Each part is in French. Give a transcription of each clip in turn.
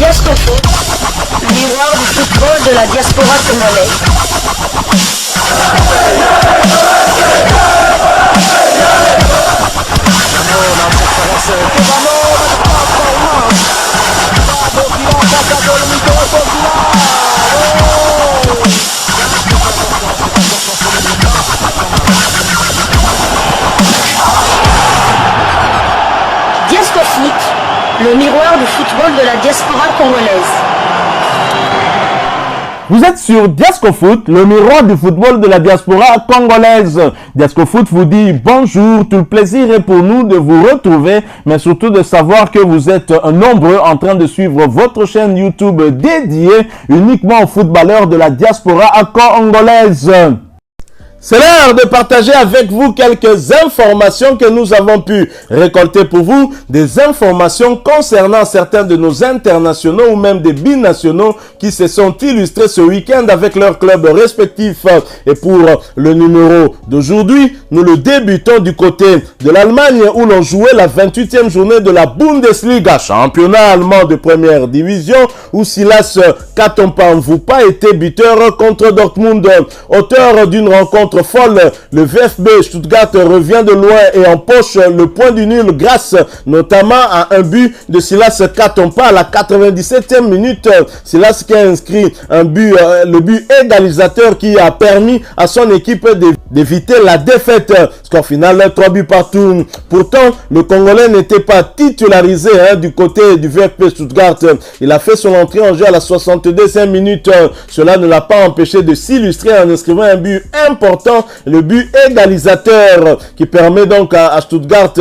Diasco Foot, miroir du football de la diaspora congolaise. Diasco Foot, le miroir du football de la diaspora congolaise. Vous êtes sur Diasco Foot, le miroir du football de la diaspora congolaise. Diasco Foot vous dit bonjour, tout le plaisir est pour nous de vous retrouver, mais surtout de savoir que vous êtes nombreux en train de suivre votre chaîne YouTube dédiée uniquement aux footballeurs de la diaspora congolaise. C'est l'heure de partager avec vous quelques informations que nous avons pu récolter pour vous, des informations concernant certains de nos internationaux ou même des binationaux qui se sont illustrés ce week-end avec leurs clubs respectifs. Et pour le numéro d'aujourd'hui, nous le débutons du côté de l'Allemagne où l'on jouait la 28e journée de la Bundesliga, championnat allemand de première division, où Silas Katompa-Mvupa était buteur contre Dortmund, auteur d'une rencontre folle. Le VfB Stuttgart revient de loin et empoche le point du nul grâce notamment à un but de Silas Katompa à la 97e minute. Silas qui a inscrit un but, le but égalisateur qui a permis à son équipe d'éviter la défaite. Score final 3 buts partout. Pourtant, le Congolais n'était pas titularisé du côté du VfB Stuttgart. Il a fait son entrée en jeu à la 62e minute. Cela ne l'a pas empêché de s'illustrer en inscrivant un but important, le but égalisateur qui permet donc à Stuttgart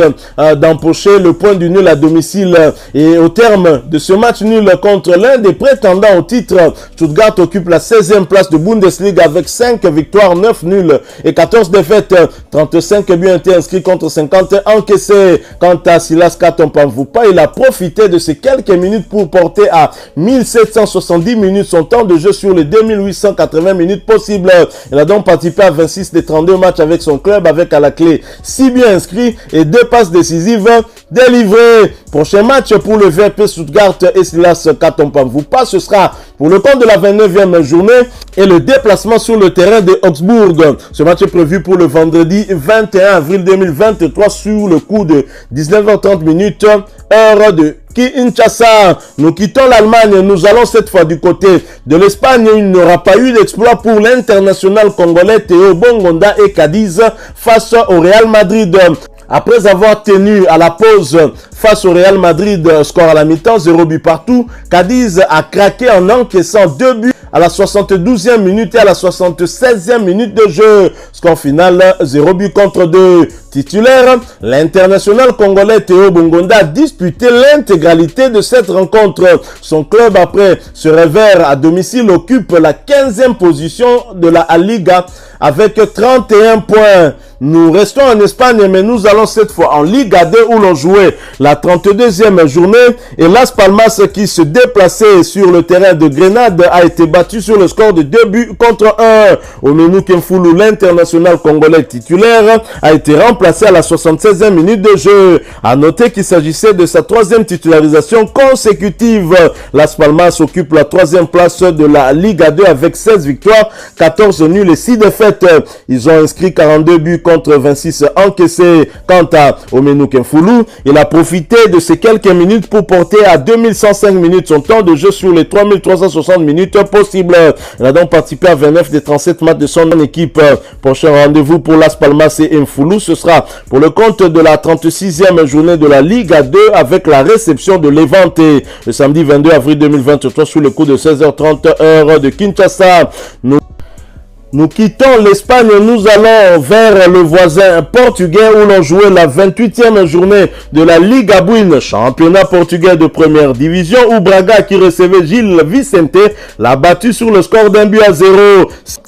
d'empocher le point du nul à domicile. Et au terme de ce match nul contre l'un des prétendants au titre, Stuttgart occupe la 16e place de Bundesliga avec 5 victoires, 9 nuls et 14 défaites. 35 buts ont été inscrits contre 50 encaissés. Quant à Silas Katompa-Mvupa, il a profité de ces quelques minutes pour porter à 1770 minutes son temps de jeu sur les 2880 minutes possibles. Il a donc participé à 26 des 32 matchs avec son club, avec à la clé 6 buts inscrits et 2 passes décisives délivrées. Prochain match pour le VfB Stuttgart et Silas Katompa-Mvupa, ce sera pour le compte de la 29e journée et le déplacement sur le terrain de Augsbourg. Ce match est prévu pour le vendredi 21 avril 2023 sur le coup de 19h30 minutes, heure de Kinshasa. Nous quittons l'Allemagne, nous allons cette fois du côté de l'Espagne. Il n'aura pas eu d'exploit pour l'international congolais Théo Bongonda et Cadiz face au Real Madrid. Après avoir tenu à la pause face au Real Madrid, score à la mi-temps, 0 but partout, Cadiz a craqué en encaissant 2 buts à la 72e minute et à la 76e minute de jeu. Score final, 0 but contre 2. Titulaire, l'international congolais Théo Bongonda a disputé l'intégralité de cette rencontre. Son club, après ce revers à domicile, occupe la 15e position de la Liga avec 31 points. Nous restons en Espagne, mais nous allons cette fois en Liga 2 où l'on jouait la 32e journée et Las Palmas qui se déplaçait sur le terrain de Grenade a été battu sur le score de 2 buts contre 1. Omenu Kemfulu, l'international congolais titulaire, a été remplacé à la 76e minute de jeu. À noter qu'il s'agissait de sa 3e titularisation consécutive. Las Palmas occupe la 3e place de la Liga 2 avec 16 victoires, 14 nuls et 6 défaites. Ils ont inscrit 42 buts contre 26 encaissés. Quant à Omenu Kemfulu, il a profité de ces quelques minutes pour porter à 2105 minutes son temps de jeu sur les 3360 minutes possibles. Il a donc participé à 29 des 37 matchs de son équipe. Prochain rendez-vous pour Las Palmas et Mfulu, ce sera pour le compte de la 36e journée de la Liga 2 avec la réception de Levante le samedi 22 avril 2023 sous le coup de 16h30 heure de Kinshasa. Nous quittons l'Espagne, nous allons vers le voisin portugais où l'on jouait la 28e journée de la Liga Buin, championnat portugais de première division, où Braga qui recevait Gil Vicente l'a battu sur le score d'un but à 0.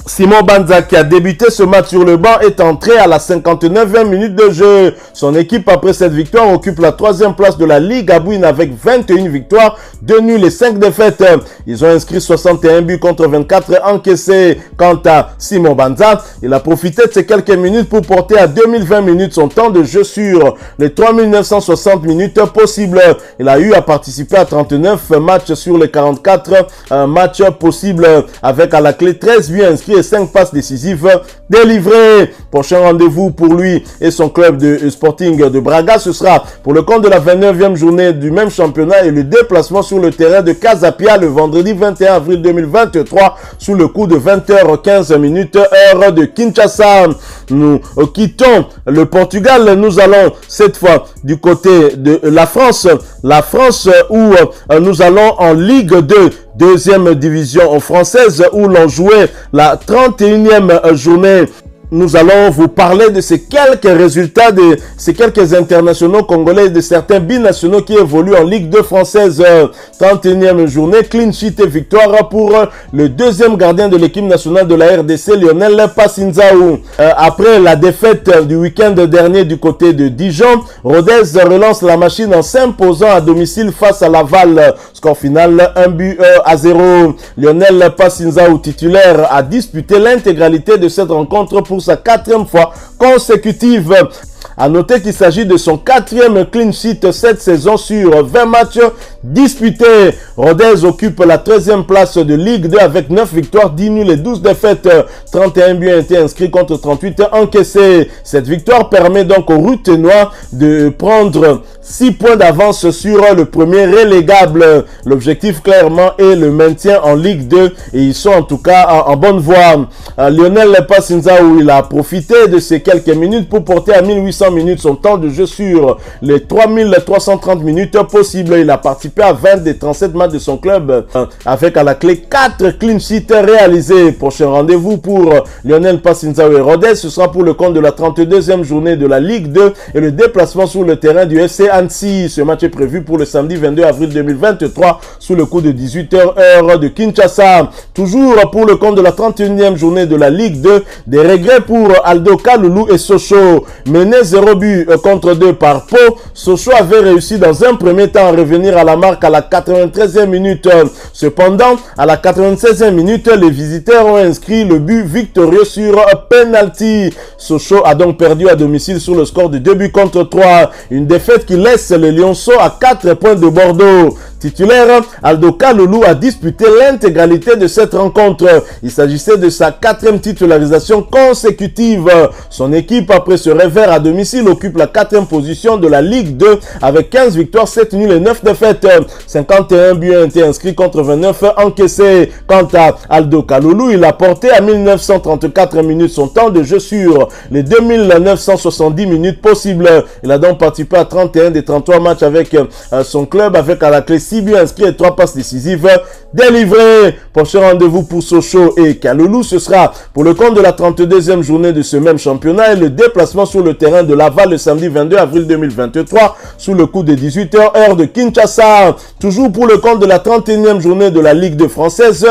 Simon Banza qui a débuté ce match sur le banc est entré à la 59e minute de jeu. Son équipe après cette victoire occupe la 3e place de la Liga Buin avec 21 victoires, 2 nuls et 5 défaites. Ils ont inscrit 61 buts contre 24 encaissés. Quant à Simon Banza. Il a profité de ces quelques minutes pour porter à 2020 minutes son temps de jeu sur les 3960 minutes possibles. Il a eu à participer à 39 matchs sur les 44 matchs possibles avec à la clé 13 buts inscrits et 5 passes décisives délivrées. Prochain rendez-vous pour lui et son club de Sporting de Braga, ce sera pour le compte de la 29e journée du même championnat et le déplacement sur le terrain de Casapia le vendredi 21 avril 2023 sous le coup de 20h15 heure de Kinshasa. Nous quittons le Portugal, nous allons cette fois du côté de la France où nous allons en Ligue 2, deuxième division française où l'on jouait la 31e journée. Nous allons vous parler de ces quelques résultats de ces quelques internationaux congolais et de certains binationaux qui évoluent en Ligue 2 française. 31e journée, clean sheet et victoire pour le deuxième gardien de l'équipe nationale de la RDC, Lionel Passinzaou. Après la défaite du week-end dernier du côté de Dijon, Rodez relance la machine en s'imposant à domicile face à Laval. Score final 1-0. Lionel Passinzaou, titulaire, a disputé l'intégralité de cette rencontre pour sa 4e fois consécutive. À noter qu'il s'agit de son 4e clean sheet cette saison sur 20 matchs disputés. Rodez occupe la 13e place de Ligue 2 avec 9 victoires, 10 nuls et 12 défaites. 31 buts ont été inscrits contre 38 encaissés. Cette victoire permet donc aux Ruthénois de prendre 6 points d'avance sur le premier relégable. L'objectif clairement est le maintien en Ligue 2 et ils sont en tout cas en bonne voie. Lionel Passinzaou, il a profité de ces quelques minutes pour porter à 1800 minutes son temps de jeu sur les 3330 minutes possibles. Il a participé à 20 des 37 matchs de son club avec à la clé 4 clean sheets réalisés. Prochain rendez-vous pour Lionel Passinzaou et Rodez, ce sera pour le compte de la 32e journée de la Ligue 2 et le déplacement sur le terrain du FC Annecy. Ce match est prévu pour le samedi 22 avril 2023 sous le coup de 18h heure de Kinshasa. Toujours pour le compte de la 31e journée de la Ligue 2, des regrets pour Aldo Kaloulou et Sochaux. Mené 0 but contre 2 par Pau, Sochaux avait réussi dans un premier temps à revenir à la marque à la 93e minute. Cependant, à la 96e minute, les visiteurs ont inscrit le but victorieux sur penalty. Sochaux a donc perdu à domicile sur le score de 2 buts contre 3. Une défaite qui laisse les Lionceaux à 4 points de Bordeaux. Titulaire, Aldo Kaloulou a disputé l'intégralité de cette rencontre. Il s'agissait de sa 4e titularisation consécutive. Son équipe, après ce revers à domicile, occupe la 4e position de la Ligue 2 avec 15 victoires, 7 nuls et 9 défaites. 51 buts ont été inscrits contre 29 encaissés. Quant à Aldo Kaloulou, il a porté à 1934 minutes son temps de jeu sur les 2970 minutes possibles. Il a donc participé à 31 des 33 matchs avec son club avec à la clé 6 buts inscrits et 3 passes décisives délivrées. Prochain rendez-vous pour Sochaux et Kaloulou, ce sera pour le compte de la 32e journée de ce même championnat et le déplacement sur le terrain de Laval le samedi 22 avril 2023 sous le coup de 18h heure de Kinshasa. Toujours pour le compte de la 31e journée de la Ligue 2 française,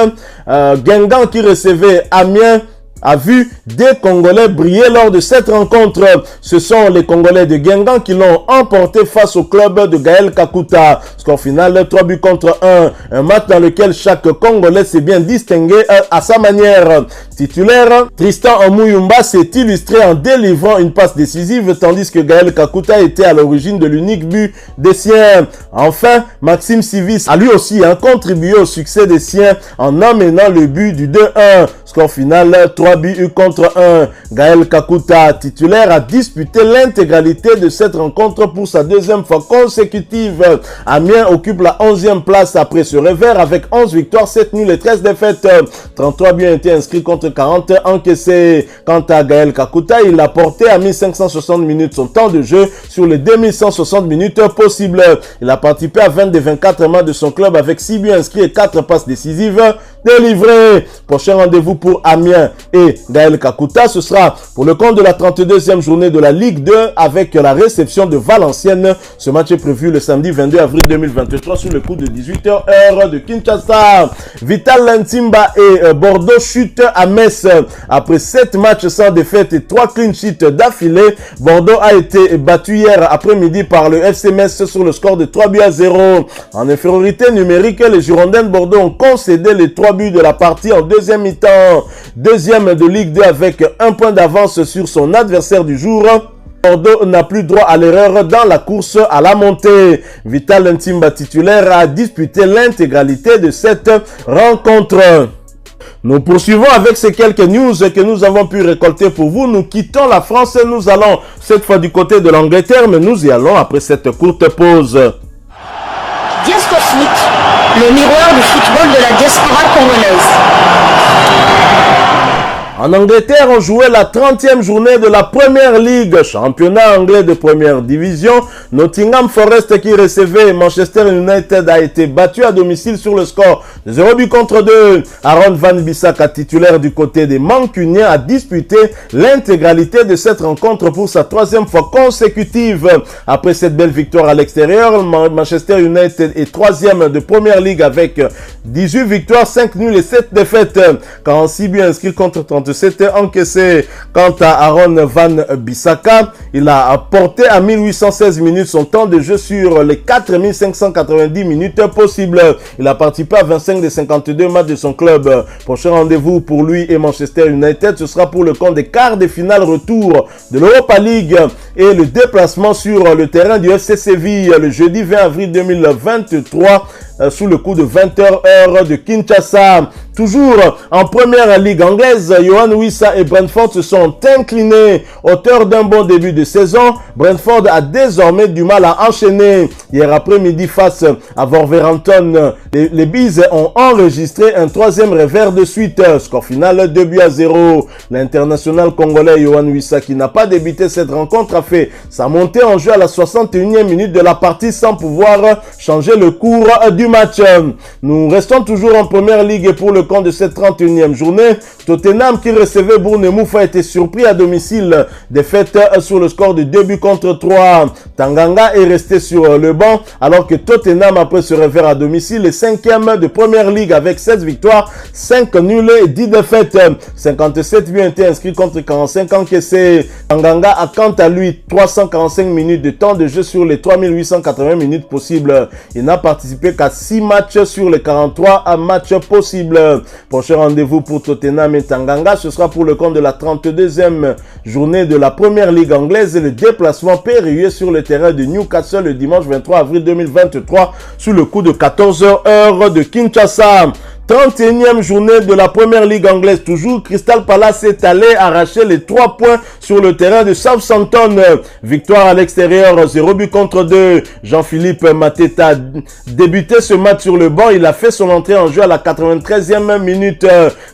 Guingamp qui recevait Amiens a vu des Congolais briller lors de cette rencontre. Ce sont les Congolais de Guingamp qui l'ont emporté face au club de Gaël Kakuta. Score final 3 buts contre 1. Un match dans lequel chaque Congolais s'est bien distingué à sa manière. Titulaire, Tristan Amuyumba s'est illustré en délivrant une passe décisive tandis que Gaël Kakuta était à l'origine de l'unique but des siens. Enfin, Maxime Sivis a lui aussi contribué au succès des siens en amenant le but du 2-1. Score final 3 buts contre 1. Gaël Kakuta, titulaire, a disputé l'intégralité de cette rencontre pour sa 2e fois consécutive. Amiens occupe la 11e place après ce revers avec 11 victoires, 7 nuls et 13 défaites. 33 buts ont été inscrits contre 40 encaissés. Quant à Gaël Kakuta, il a porté à 1560 minutes son temps de jeu sur les 2160 minutes possibles. Il a participé à 20 des 24 matchs de son club avec 6 buts inscrits et 4 passes décisives délivrées. Prochain rendez-vous pour Amiens et Gaël Kakuta, ce sera pour le compte de la 32e journée de la Ligue 2 avec la réception de Valenciennes. Ce match est prévu le samedi 22 avril 2023 sous le coup de 18h heure de Kinshasa. Vital Ntimba et Bordeaux chutent à Metz. Après 7 matchs sans défaite et 3 clean sheets d'affilée, Bordeaux a été battu hier après-midi par le FC Metz sur le score de 3 buts à 0. En infériorité numérique, les Girondins de Bordeaux ont concédé les 3 buts de la partie en deuxième mi-temps. Deuxième de Ligue 2 avec un point d'avance sur son adversaire du jour. Bordeaux n'a plus droit à l'erreur dans la course à la montée. Vital Ntimba titulaire a disputé l'intégralité de cette rencontre. Nous poursuivons avec ces quelques news que nous avons pu récolter pour vous. Nous quittons la France et nous allons cette fois du côté de l'Angleterre, mais nous y allons après cette courte pause. Diasco Foot, le miroir du football de la diaspora congolaise. En Angleterre, on jouait la 30e journée de la Premier League, championnat anglais de première division. Nottingham Forest qui recevait Manchester United a été battu à domicile sur le score de 0-2. Aaron Van Bissaka, titulaire du côté des Mancuniens, a disputé l'intégralité de cette rencontre pour sa troisième fois consécutive. Après cette belle victoire à l'extérieur, Manchester United est troisième de Premier League avec 18 victoires, 5 nuls et 7 défaites. 46 buts inscrits contre 37 encaissés. Quant à Aaron Van Bissaka, il a porté à 1816 minutes son temps de jeu sur les 4590 minutes possibles. Il a participé à 25 des 52 matchs de son club. Prochain rendez-vous pour lui et Manchester United, ce sera pour le compte des quarts de finale retour de l'Europa League et le déplacement sur le terrain du FC Séville le jeudi 20 avril 2023 sous le coup de 20h heure de Kinshasa. Toujours en première ligue anglaise, Yohan Wissa et Brentford se sont inclinés. Auteur d'un bon début de saison, Brentford a désormais du mal à enchaîner. Hier après-midi face à Wolverhampton, les Bees ont enregistré un troisième revers de suite. Score final 2-0. L'international congolais Yohan Wissa, qui n'a pas débuté cette rencontre, a fait sa montée en jeu à la 61e minute de la partie sans pouvoir changer le cours du match. Nous restons toujours en première ligue et pour le compte de cette 31e journée, Tottenham qui recevait Bournemouth a été surpris à domicile. Défaite sur le score de 2-3. Tanganga est resté sur le banc alors que Tottenham, après ce revers à domicile, est 5e de première ligue avec 7 victoires, 5 nuls et 10 défaites. 57 buts été inscrits contre 45 encaissés. Tanganga a quant à lui 345 minutes de temps de jeu sur les 3880 minutes possibles. Il n'a participé qu'à 6 matchs sur les 43 matchs possibles. Prochain rendez-vous pour Tottenham et Tanganga, ce sera pour le compte de la 32e journée de la première ligue anglaise et le déplacement périlleux sur le terrain de Newcastle le dimanche 23 avril 2023 sous le coup de 14h heure de Kinshasa. 31e journée de la première ligue anglaise, toujours Crystal Palace est allé arracher les 3 points sur le terrain de Southampton. Victoire à l'extérieur, 0-2. Jean-Philippe Mateta a débuté ce match sur le banc. Il a fait son entrée en jeu à la 93e minute.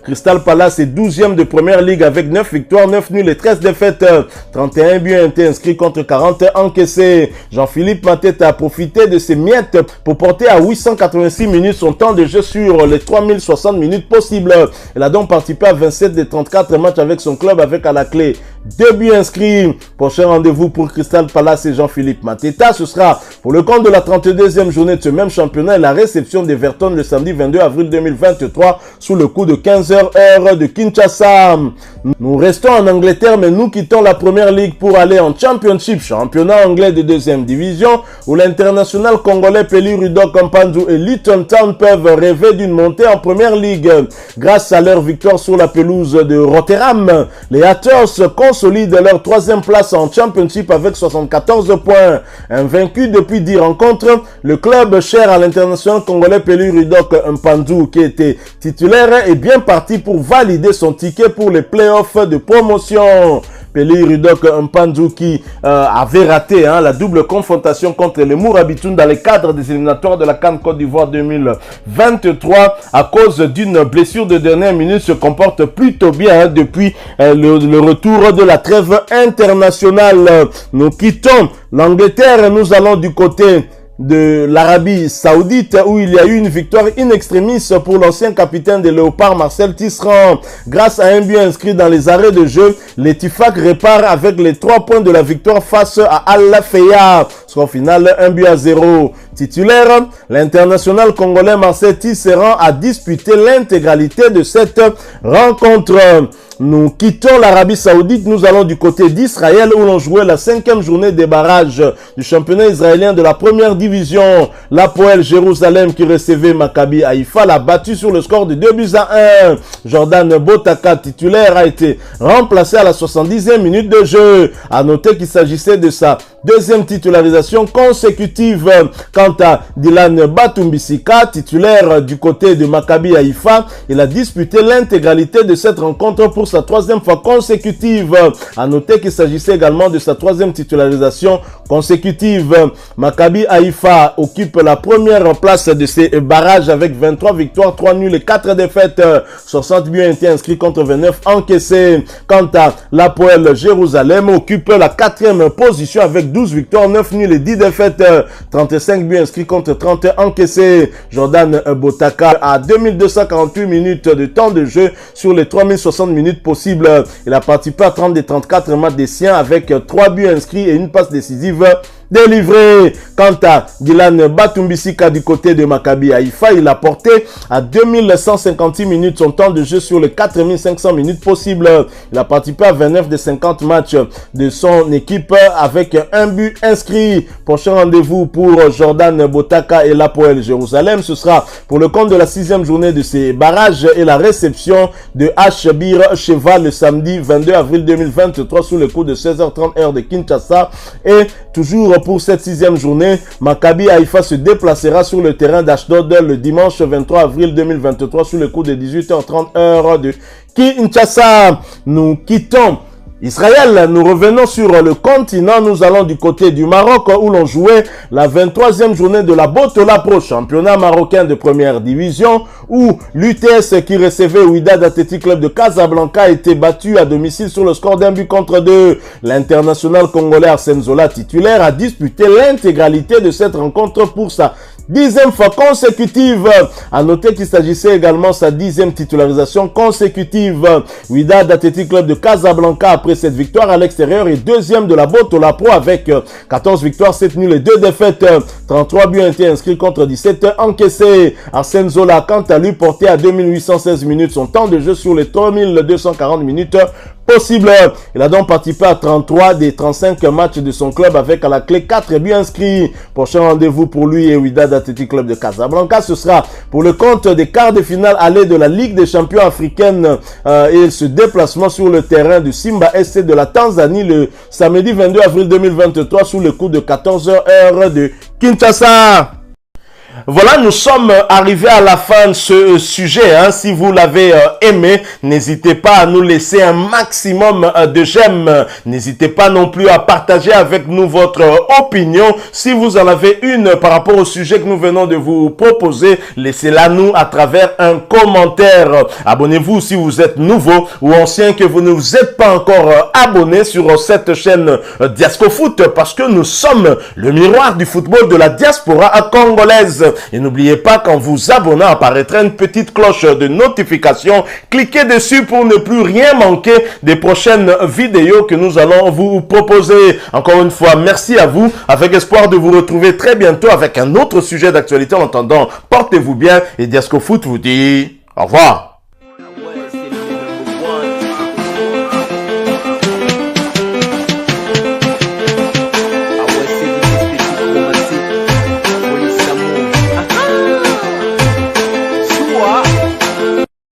Crystal Palace est 12e de première ligue avec 9 victoires, 9 nuls et 13 défaites. 31 buts ont été inscrits contre 40 encaissés. Jean-Philippe Mateta a profité de ses miettes pour porter à 886 minutes son temps de jeu sur les 3060 minutes possibles. Il a donc participé à 27 des 34 matchs avec son club avec à la clé 2 buts inscrits. Prochain rendez-vous pour Crystal Palace et Jean-Philippe Mateta, ce sera pour le compte de la 32e journée de ce même championnat et la réception d'Everton le samedi 22 avril 2023 sous le coup de 15h heure de Kinshasa. Nous restons en Angleterre mais nous quittons la première ligue pour aller en Championship, championnat anglais de deuxième division où l'international congolais Peli Rudo Kampanzu et Luton Town peuvent rêver d'une montée en première ligue. Grâce à leur victoire sur la pelouse de Rotterdam, les Hatters consolident leur 3e place en Championship avec 74 points. Invaincu depuis 10 rencontres, le club cher à l'international congolais Peli Rudok Mpanzu, qui était titulaire, est bien parti pour valider son ticket pour les playoffs de promotion. Peli Rudok Mpanzu qui avait raté la double confrontation contre les Mourabitoun dans les cadres des éliminatoires de la CAN Côte d'Ivoire 2023 à cause d'une blessure de dernière minute, se comporte plutôt bien depuis le retour de la trêve internationale. Nous quittons l'Angleterre et nous allons du côté de l'Arabie Saoudite où il y a eu une victoire in extremis pour l'ancien capitaine des Léopards Marcel Tisserand. Grâce à un but inscrit dans les arrêts de jeu, les Tifak réparent avec les 3 points de la victoire face à Al-Lafaya. Score final 1-0. Titulaire, l'international congolais Marcel Tisserand a disputé l'intégralité de cette rencontre. nous quittons l'Arabie Saoudite, nous allons du côté d'Israël où l'on jouait la 5e journée des barrages du championnat israélien de la première division. L'Hapoel Jérusalem qui recevait Maccabi Haïfa l'a battu sur le score de 2-1. Jordan Botaka, titulaire, a été remplacé à la 70e minute de jeu. À noter qu'il s'agissait de sa deuxième titularisation consécutive. Quant à Dylan Batumbisika, titulaire du côté de Maccabi Haïfa, il a disputé l'intégralité de cette rencontre pour sa troisième fois consécutive. À noter qu'il s'agissait également de sa troisième titularisation consécutive. Maccabi Haïfa occupe la première place de ces barrages avec 23 victoires, 3 nuls et 4 défaites. 60 buts ont été inscrits contre 29 encaissés. Quant à l'Hapoel Jérusalem, occupe la 4e position avec 12 victoires, 9 nuls et 10 défaites. 35 buts inscrits contre 30 encaissés. Jordan Botaka a 2248 minutes de temps de jeu sur les 3060 minutes possibles. Il a participé à 30 des 34 matchs des siens avec 3 buts inscrits et une passe décisive délivré. Quant à Dylan Batumbisika du côté de Maccabi Haïfa, il a porté à 2156 minutes son temps de jeu sur les 4500 minutes possibles. Il a participé à 29 des 50 matchs de son équipe avec un but inscrit. Prochain rendez-vous pour Jordan Botaka et l'Hapoel Jérusalem, ce sera pour le compte de la 6e journée de ces barrages et la réception de H. Bir Sheva le samedi 22 avril 2023 sous le coup de 16h30 heure de Kinshasa. Et toujours pour cette 6e journée, Maccabi Haïfa se déplacera sur le terrain d'Ashdod le dimanche 23 avril 2023 sous le coup de 18h30 heure de Kinshasa. Nous quittons Israël, nous revenons sur le continent, nous allons du côté du Maroc où l'on jouait la 23e journée de la Botola Pro, championnat marocain de première division, où l'UTS qui recevait Wydad Athletic Club de Casablanca a été battu à domicile sur le score d'un but contre 2. L'international congolais Arsène Zola, titulaire, a disputé l'intégralité de cette rencontre pour sa 10e fois consécutive. À noter qu'il s'agissait également de sa 10e titularisation consécutive. Wydad Athletic Club de Casablanca, après cette victoire à l'extérieur, est 2e de la Botola Pro avec 14 victoires, 7 nuls et 2 défaites. 33 buts ont été inscrits contre 17 encaissés. Arsène Zola, quant à lui, porté à 2816 minutes son temps de jeu sur les 3240 minutes possible. Il a donc participé à 33 des 35 matchs de son club avec à la clé 4 buts inscrits. Prochain rendez-vous pour lui et Wydad Athletic Club de Casablanca, ce sera pour le compte des quarts de finale aller de la Ligue des champions africaine et ce déplacement sur le terrain du Simba SC de la Tanzanie le samedi 22 avril 2023 sous le coup de 14h heure de Kinshasa. Voilà, nous sommes arrivés à la fin de ce sujet. Si vous l'avez aimé, n'hésitez pas à nous laisser un maximum de j'aime. N'hésitez pas non plus à partager avec nous votre opinion. Si vous en avez une par rapport au sujet que nous venons de vous proposer, laissez-la nous à travers un commentaire. Abonnez-vous si vous êtes nouveau ou ancien que vous ne vous êtes pas encore abonné sur cette chaîne Diascofoot parce que nous sommes le miroir du football de la diaspora congolaise. Et n'oubliez pas qu'en vous abonnant apparaîtra une petite cloche de notification. Cliquez dessus pour ne plus rien manquer des prochaines vidéos que nous allons vous proposer. Encore une fois, merci à vous. Avec espoir de vous retrouver très bientôt avec un autre sujet d'actualité. En attendant, portez-vous bien et Diascofoot vous dit au revoir.